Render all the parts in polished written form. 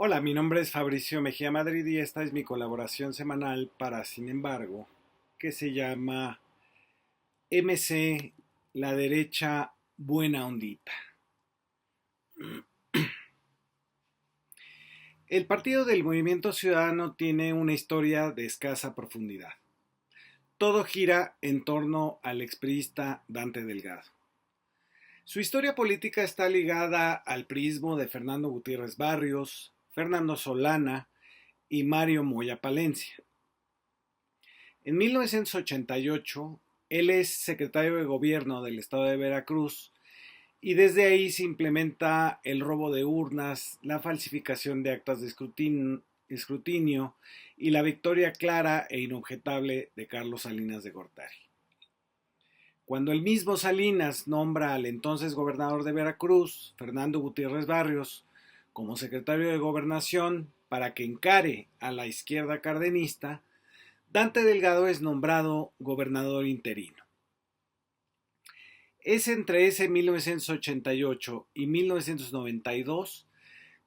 Hola, mi nombre es Fabricio Mejía Madrid y esta es mi colaboración semanal para Sin embargo, que se llama MC La Derecha Buena Ondita. El Partido del Movimiento Ciudadano tiene una historia de escasa profundidad. Todo gira en torno al expriista Dante Delgado. Su historia política está ligada al priismo de Fernando Gutiérrez Barrios, Fernando Solana y Mario Moya Palencia. En 1988, él es secretario de gobierno del estado de Veracruz y desde ahí se implementa el robo de urnas, la falsificación de actas de escrutinio y la victoria clara e inobjetable de Carlos Salinas de Gortari. Cuando el mismo Salinas nombra al entonces gobernador de Veracruz, Fernando Gutiérrez Barrios, como secretario de Gobernación para que encare a la izquierda cardenista, Dante Delgado es nombrado gobernador interino. Es entre ese 1988 y 1992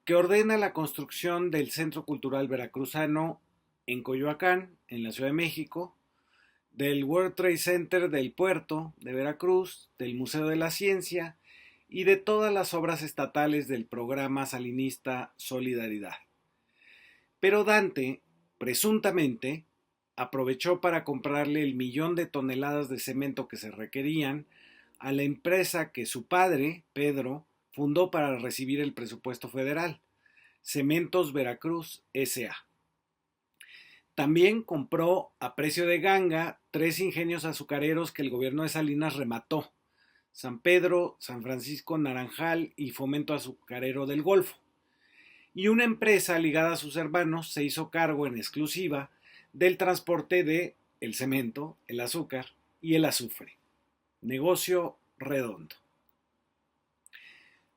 que ordena la construcción del Centro Cultural Veracruzano en Coyoacán, en la Ciudad de México, del World Trade Center del puerto de Veracruz, del Museo de la Ciencia y de todas las obras estatales del programa salinista Solidaridad. Pero Dante, presuntamente, aprovechó para comprarle el 1,000,000 de toneladas de cemento que se requerían a la empresa que su padre, Pedro, fundó para recibir el presupuesto federal, Cementos Veracruz S.A. También compró a precio de ganga 3 ingenios azucareros que el gobierno de Salinas remató: San Pedro, San Francisco Naranjal y Fomento Azucarero del Golfo. Y una empresa ligada a sus hermanos se hizo cargo en exclusiva del transporte de el cemento, el azúcar y el azufre. Negocio redondo.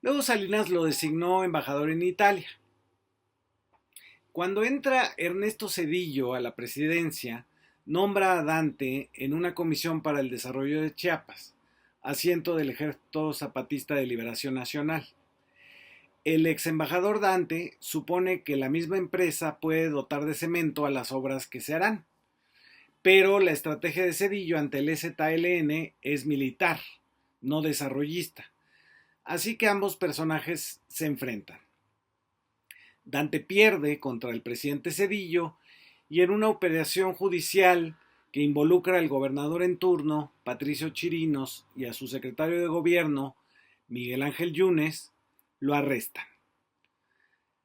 Luego Salinas lo designó embajador en Italia. Cuando entra Ernesto Zedillo a la presidencia, nombra a Dante en una comisión para el desarrollo de Chiapas, asiento del Ejército Zapatista de Liberación Nacional. El ex embajador Dante supone que la misma empresa puede dotar de cemento a las obras que se harán, pero la estrategia de Zedillo ante el EZLN es militar, no desarrollista, así que ambos personajes se enfrentan. Dante pierde contra el presidente Zedillo y en una operación judicial que involucra al gobernador en turno, Patricio Chirinos, y a su secretario de gobierno, Miguel Ángel Yunes, lo arrestan.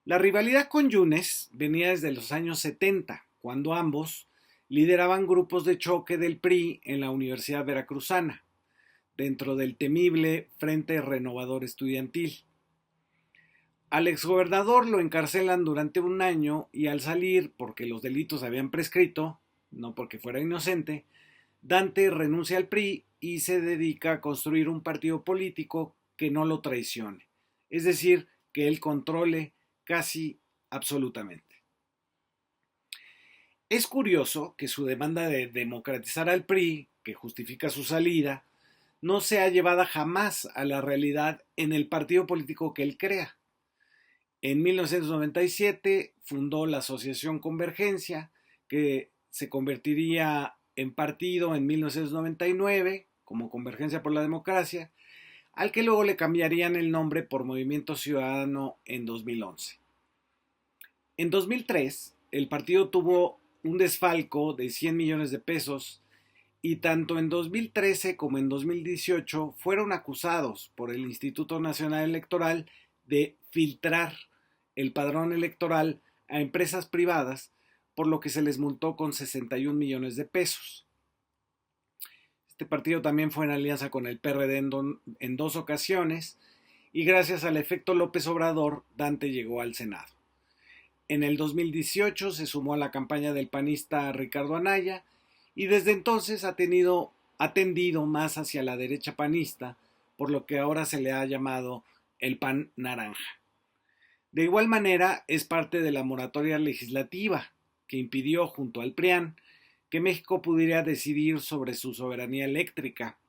La rivalidad con Yunes venía desde los años 70, cuando ambos lideraban grupos de choque del PRI en la Universidad Veracruzana, dentro del temible Frente Renovador Estudiantil. Al exgobernador lo encarcelan durante un año y al salir, porque los delitos habían prescrito, no porque fuera inocente, Dante renuncia al PRI y se dedica a construir un partido político que no lo traicione, es decir, que él controle casi absolutamente. Es curioso que su demanda de democratizar al PRI, que justifica su salida, no sea llevada jamás a la realidad en el partido político que él crea. En 1997 fundó la Asociación Convergencia, que se convertiría en partido en 1999 como Convergencia por la Democracia, al que luego le cambiarían el nombre por Movimiento Ciudadano en 2011. En 2003, el partido tuvo un desfalco de 100 millones de pesos y tanto en 2013 como en 2018 fueron acusados por el Instituto Nacional Electoral de filtrar el padrón electoral a empresas privadas, por lo que se les multó con 61 millones de pesos. Este partido también fue en alianza con el PRD en 2 ocasiones y gracias al efecto López Obrador, Dante llegó al Senado. En el 2018 se sumó a la campaña del panista Ricardo Anaya y desde entonces ha tendido más hacia la derecha panista, por lo que ahora se le ha llamado el PAN naranja. De igual manera, es parte de la moratoria legislativa que impidió, junto al PRIAN, que México pudiera decidir sobre su soberanía eléctrica.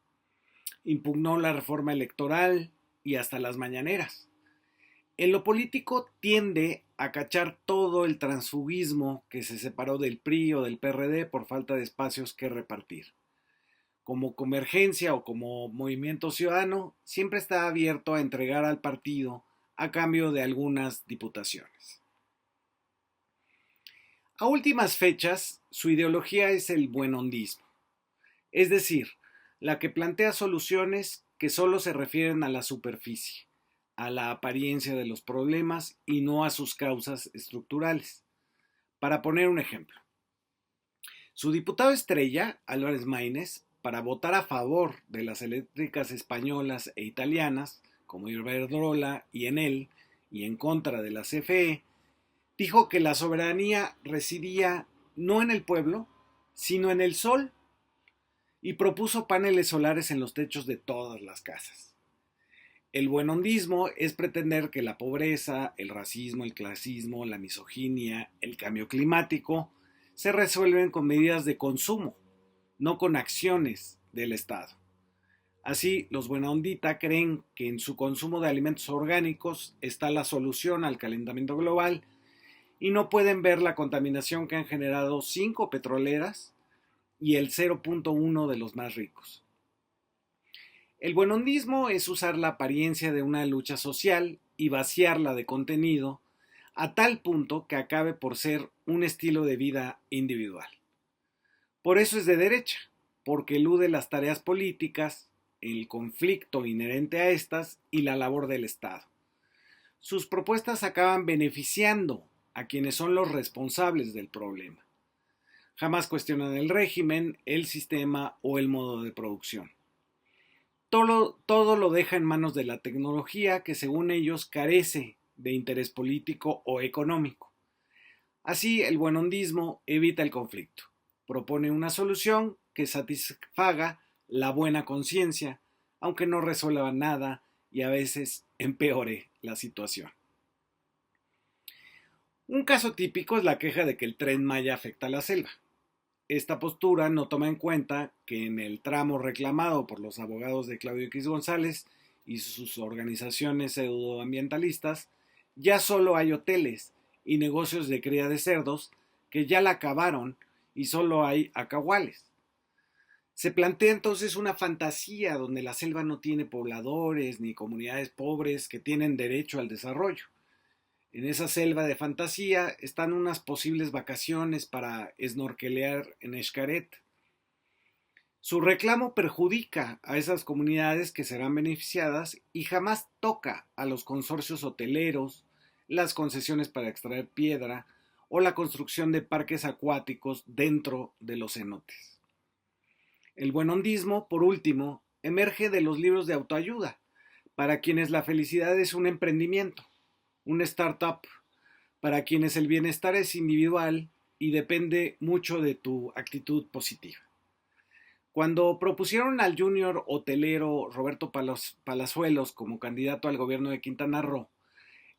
Impugnó la reforma electoral y hasta las mañaneras. En lo político tiende a cachar todo el transfugismo que se separó del PRI o del PRD por falta de espacios que repartir. Como Convergencia o como Movimiento Ciudadano, siempre está abierto a entregar al partido a cambio de algunas diputaciones. A últimas fechas, su ideología es el buenondismo, es decir, la que plantea soluciones que solo se refieren a la superficie, a la apariencia de los problemas y no a sus causas estructurales. Para poner un ejemplo, su diputado estrella, Álvarez Maínez, para votar a favor de las eléctricas españolas e italianas, como Iberdrola y Enel, y en contra de la CFE, dijo que la soberanía residía no en el pueblo, sino en el sol, y propuso paneles solares en los techos de todas las casas. El buenondismo es pretender que la pobreza, el racismo, el clasismo, la misoginia, el cambio climático se resuelven con medidas de consumo, no con acciones del Estado. Así, los buenondita creen que en su consumo de alimentos orgánicos está la solución al calentamiento global y no pueden ver la contaminación que han generado 5 petroleras y el 0.1 de los más ricos. El buenondismo es usar la apariencia de una lucha social y vaciarla de contenido a tal punto que acabe por ser un estilo de vida individual. Por eso es de derecha, porque elude las tareas políticas, el conflicto inherente a estas y la labor del Estado. Sus propuestas acaban beneficiando a quienes son los responsables del problema. Jamás cuestionan el régimen, el sistema o el modo de producción. Todo lo deja en manos de la tecnología que según ellos carece de interés político o económico. Así el buenondismo evita el conflicto, propone una solución que satisfaga la buena conciencia, aunque no resuelva nada y a veces empeore la situación. Un caso típico es la queja de que el Tren Maya afecta a la selva. Esta postura no toma en cuenta que en el tramo reclamado por los abogados de Claudio X González y sus organizaciones pseudoambientalistas, ya solo hay hoteles y negocios de cría de cerdos que ya la acabaron y solo hay acahuales. Se plantea entonces una fantasía donde la selva no tiene pobladores ni comunidades pobres que tienen derecho al desarrollo. En esa selva de fantasía están unas posibles vacaciones para snorkelear en Xcaret. Su reclamo perjudica a esas comunidades que serán beneficiadas y jamás toca a los consorcios hoteleros, las concesiones para extraer piedra o la construcción de parques acuáticos dentro de los cenotes. El buenondismo, por último, emerge de los libros de autoayuda, para quienes la felicidad es un emprendimiento, una startup, para quienes el bienestar es individual y depende mucho de tu actitud positiva. Cuando propusieron al junior hotelero Roberto Palazuelos como candidato al gobierno de Quintana Roo,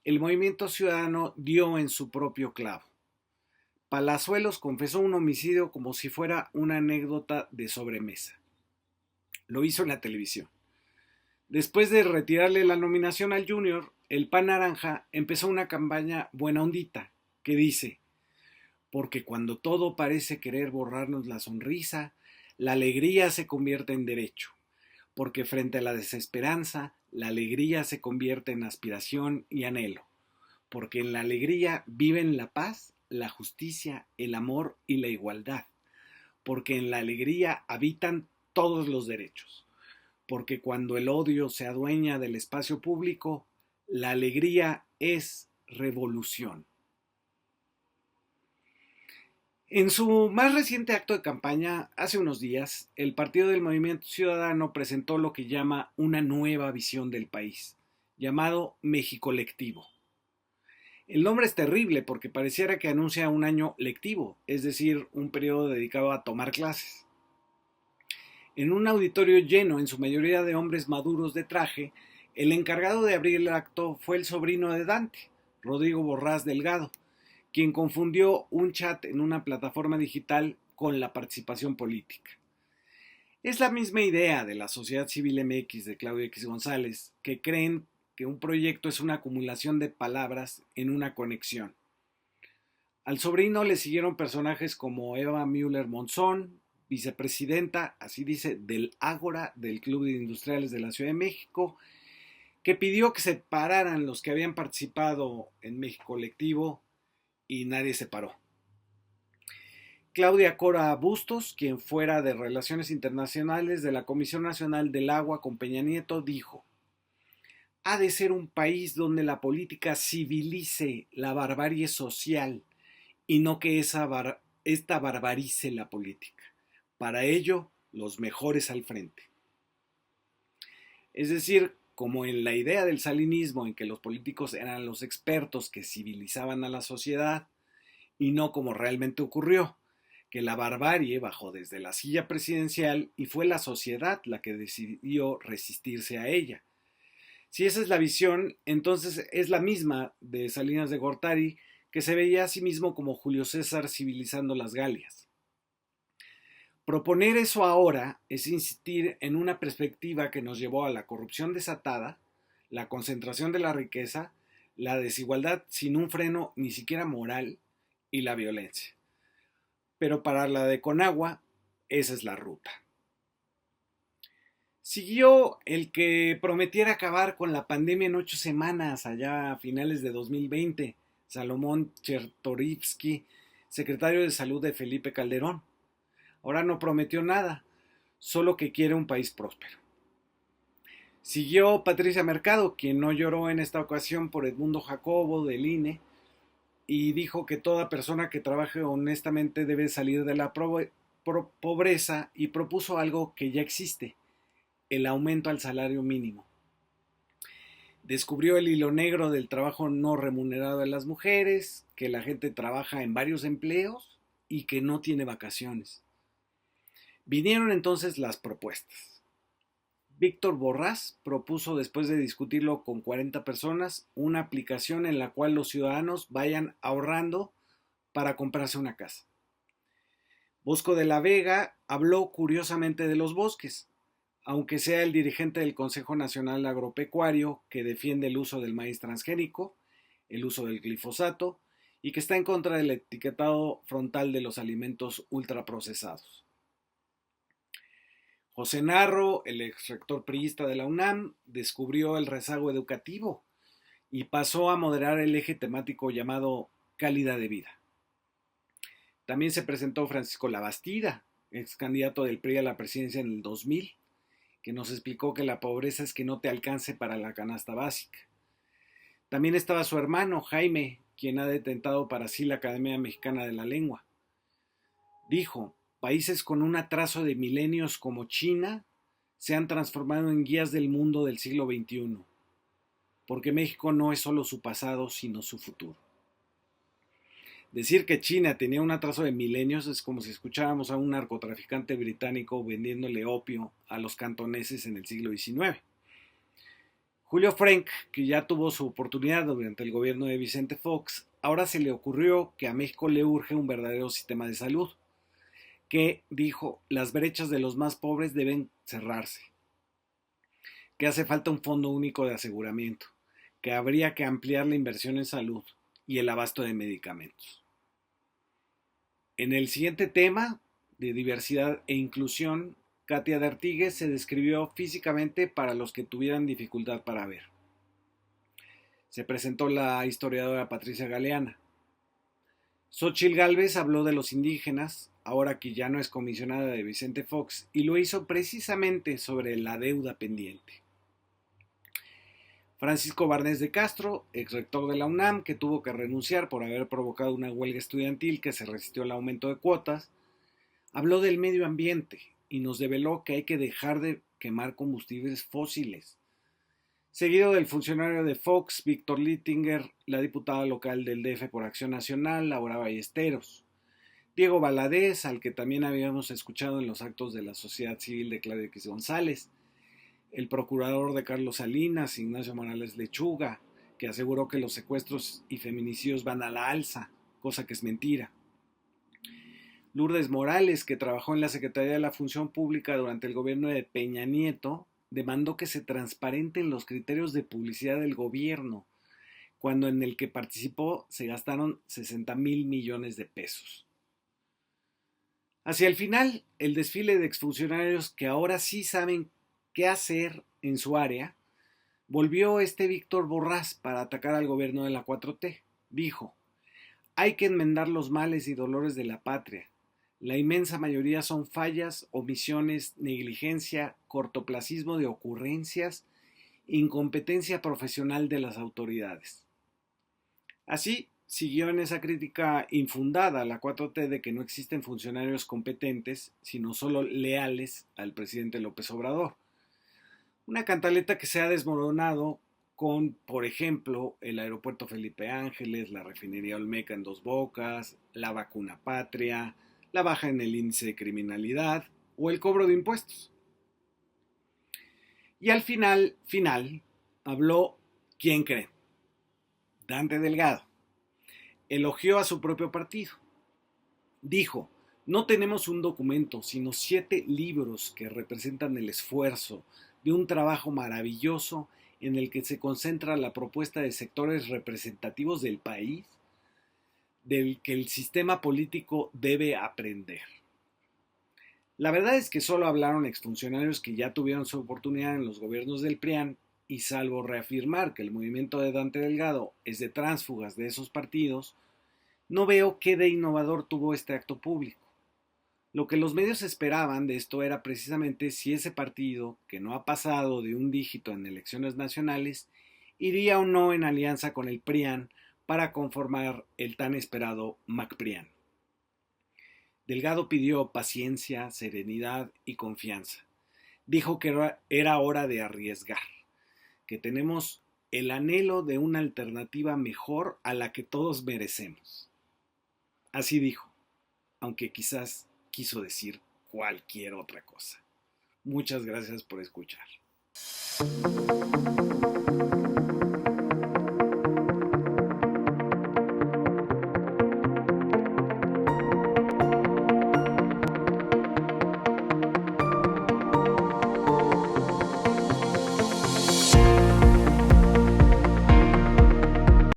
el Movimiento Ciudadano dio en su propio clavo. Palazuelos confesó un homicidio como si fuera una anécdota de sobremesa. Lo hizo en la televisión. Después de retirarle la nominación al Junior, el PAN Naranja empezó una campaña buena ondita que dice: porque cuando todo parece querer borrarnos la sonrisa, la alegría se convierte en derecho. Porque frente a la desesperanza, la alegría se convierte en aspiración y anhelo. Porque en la alegría viven la paz, la justicia, el amor y la igualdad. Porque en la alegría habitan todos los derechos. Porque cuando el odio se adueña del espacio público, la alegría es revolución. En su más reciente acto de campaña, hace unos días, el Partido del Movimiento Ciudadano presentó lo que llama una nueva visión del país, llamado México Lectivo. El nombre es terrible porque pareciera que anuncia un año lectivo, es decir, un periodo dedicado a tomar clases. En un auditorio lleno, en su mayoría de hombres maduros de traje, el encargado de abrir el acto fue el sobrino de Dante, Rodrigo Borrás Delgado, quien confundió un chat en una plataforma digital con la participación política. Es la misma idea de la Sociedad Civil MX de Claudio X González, que creen que un proyecto es una acumulación de palabras en una conexión. Al sobrino le siguieron personajes como Eva Müller Monzón, vicepresidenta, así dice, del Ágora del Club de Industriales de la Ciudad de México, que pidió que se pararan los que habían participado en México Colectivo y nadie se paró. Claudia Cora Bustos, quien fuera de Relaciones Internacionales de la Comisión Nacional del Agua con Peña Nieto, dijo: ha de ser un país donde la política civilice la barbarie social y no que esta barbarice la política. Para ello, los mejores al frente. Es decir, como en la idea del salinismo en que los políticos eran los expertos que civilizaban a la sociedad, y no como realmente ocurrió, que la barbarie bajó desde la silla presidencial y fue la sociedad la que decidió resistirse a ella. Si esa es la visión, entonces es la misma de Salinas de Gortari, que se veía a sí mismo como Julio César civilizando las Galias. Proponer eso ahora es insistir en una perspectiva que nos llevó a la corrupción desatada, la concentración de la riqueza, la desigualdad sin un freno ni siquiera moral y la violencia. Pero para la de Conagua, esa es la ruta. Siguió el que prometiera acabar con la pandemia en 8 semanas, allá a finales de 2020, Salomón Chertorivsky, secretario de Salud de Felipe Calderón. Ahora no prometió nada, solo que quiere un país próspero. Siguió Patricia Mercado, quien no lloró en esta ocasión por Edmundo Jacobo del INE y dijo que toda persona que trabaje honestamente debe salir de la pobreza y propuso algo que ya existe: el aumento al salario mínimo. Descubrió el hilo negro del trabajo no remunerado de las mujeres, que la gente trabaja en varios empleos y que no tiene vacaciones. Vinieron entonces las propuestas. Víctor Borrás propuso, después de discutirlo con 40 personas, una aplicación en la cual los ciudadanos vayan ahorrando para comprarse una casa. Bosco de la Vega habló curiosamente de los bosques, aunque sea el dirigente del Consejo Nacional Agropecuario que defiende el uso del maíz transgénico, el uso del glifosato y que está en contra del etiquetado frontal de los alimentos ultraprocesados. José Narro, el exrector priista de la UNAM, descubrió el rezago educativo y pasó a moderar el eje temático llamado calidad de vida. También se presentó Francisco Labastida, ex candidato del PRI a la presidencia en el 2000, que nos explicó que la pobreza es que no te alcance para la canasta básica. También estaba su hermano, Jaime, quien ha detentado para sí la Academia Mexicana de la Lengua. Dijo: países con un atraso de milenios como China se han transformado en guías del mundo del siglo XXI, porque México no es solo su pasado, sino su futuro. Decir que China tenía un atraso de milenios es como si escucháramos a un narcotraficante británico vendiéndole opio a los cantoneses en el siglo XIX. Julio Frenk, que ya tuvo su oportunidad durante el gobierno de Vicente Fox, ahora se le ocurrió que a México le urge un verdadero sistema de salud, que, dijo, las brechas de los más pobres deben cerrarse, que hace falta un fondo único de aseguramiento, que habría que ampliar la inversión en salud y el abasto de medicamentos. En el siguiente tema, de diversidad e inclusión, Katia de Artigues se describió físicamente para los que tuvieran dificultad para ver. Se presentó la historiadora Patricia Galeana. Xóchitl Gálvez habló de los indígenas, ahora que ya no es comisionada de Vicente Fox, y lo hizo precisamente sobre la deuda pendiente. Francisco Barnés de Castro, ex rector de la UNAM, que tuvo que renunciar por haber provocado una huelga estudiantil que se resistió al aumento de cuotas, habló del medio ambiente y nos develó que hay que dejar de quemar combustibles fósiles. Seguido del funcionario de Fox, Víctor Littinger, la diputada local del DF por Acción Nacional, Laura Ballesteros, Diego Valadez, al que también habíamos escuchado en los actos de la sociedad civil de Claudio X González, el procurador de Carlos Salinas, Ignacio Morales Lechuga, que aseguró que los secuestros y feminicidios van a la alza, cosa que es mentira. Lourdes Morales, que trabajó en la Secretaría de la Función Pública durante el gobierno de Peña Nieto, demandó que se transparenten los criterios de publicidad del gobierno, cuando en el que participó se gastaron 60,000 millones de pesos. Hacia el final, el desfile de exfuncionarios que ahora sí saben qué hacer en su área, volvió Víctor Borrás para atacar al gobierno de la 4T. Dijo: hay que enmendar los males y dolores de la patria. La inmensa mayoría son fallas, omisiones, negligencia, cortoplacismo de ocurrencias, incompetencia profesional de las autoridades. Así, siguió en esa crítica infundada a la 4T de que no existen funcionarios competentes, sino solo leales al presidente López Obrador. Una cantaleta que se ha desmoronado con, por ejemplo, el aeropuerto Felipe Ángeles, la refinería Olmeca en Dos Bocas, la vacuna patria, la baja en el índice de criminalidad o el cobro de impuestos. Y al final, habló, ¿quién cree? Dante Delgado. Elogió a su propio partido. Dijo: no tenemos un documento, sino 7 libros que representan el esfuerzo de un trabajo maravilloso en el que se concentra la propuesta de sectores representativos del país, del que el sistema político debe aprender. La verdad es que solo hablaron exfuncionarios que ya tuvieron su oportunidad en los gobiernos del PRIAN, y salvo reafirmar que el movimiento de Dante Delgado es de tránsfugas de esos partidos, no veo qué de innovador tuvo este acto público. Lo que los medios esperaban de esto era precisamente si ese partido, que no ha pasado de un dígito en elecciones nacionales, iría o no en alianza con el PRIAN para conformar el tan esperado MacPrian. Delgado pidió paciencia, serenidad y confianza. Dijo que era hora de arriesgar, que tenemos el anhelo de una alternativa mejor a la que todos merecemos. Así dijo, aunque quizás quiso decir cualquier otra cosa. Muchas gracias por escuchar.